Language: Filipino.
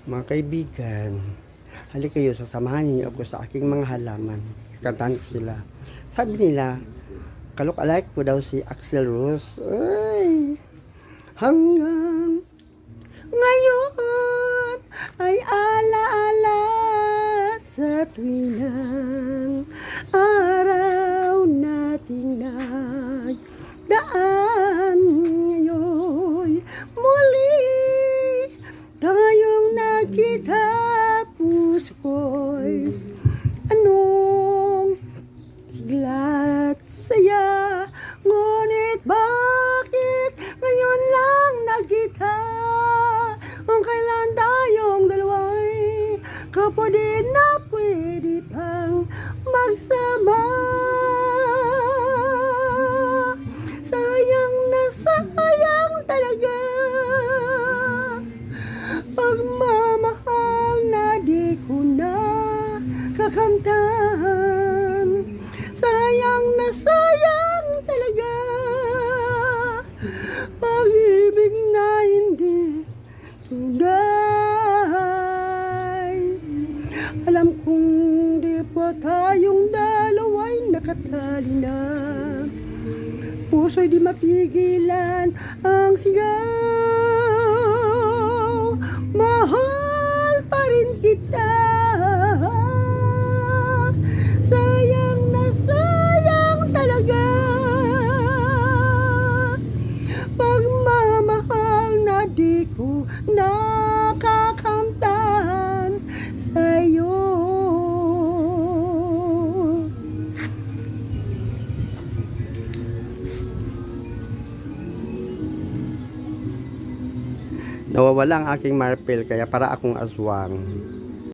Mga kaibigan, hali kayo, sasamahan niyo ako sa aking mga halaman. Kantahan ko sila. Sabi nila, kalok-alike ko daw si Axl Rose. Ay, hanggang ngayon ay ala-ala sa tuwinang araw nating nagdaan. Ngayon muli tayong nagkita, puso ko'y anong sigla't saya. Ngunit bakit ngayon lang nagkita? Kung kailan tayong dalawa'y kapatid na pwede pang magsama. Sayang na sayang talaga pagmamahal na di ko na kakamtan. Sayang na sayang talaga pag-ibig na hindi tunay. Alam kong di pa tayong dalawa'y nakatali na. Puso'y di mapigilan ang sigaw. Mahal pa rin kita. Sayang na sayang talaga pagmamahal na di ko nakakamtan sa'yo. Nawawala ang aking marpil, kaya para akong aswang.